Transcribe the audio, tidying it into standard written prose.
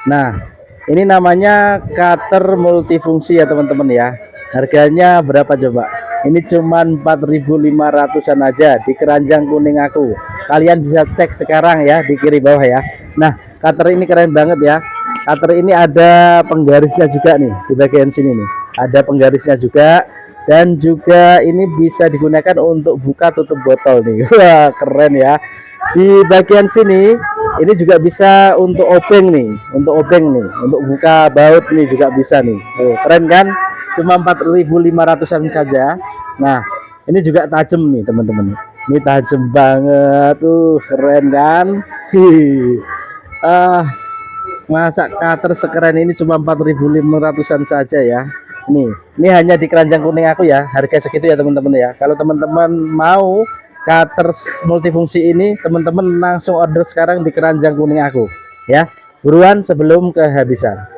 Nah, ini namanya cutter multifungsi ya teman-teman ya. Harganya berapa coba? Ini cuman 4.500-an aja di keranjang kuning aku. Kalian bisa cek sekarang ya di kiri bawah ya. Nah, cutter ini keren banget ya. Cutter ini ada penggarisnya juga nih di bagian sini nih. Ada penggarisnya juga, dan juga ini bisa digunakan untuk buka tutup botol nih. Wah, keren ya. Di bagian sini ini juga bisa untuk obeng nih, untuk buka baut nih juga bisa nih. Tuh, keren kan? Cuma 4.500-an saja. Nah, ini juga tajam nih teman-teman. Ini tajam banget tuh, keren kan? Hi. Ah, masa cutter sekeren ini cuma 4.500-an saja ya. Ini hanya di keranjang kuning aku ya. Harga segitu ya teman-teman ya. Kalau teman-teman mau cutter multifungsi ini, teman-teman langsung order sekarang di keranjang kuning aku ya. Buruan sebelum kehabisan.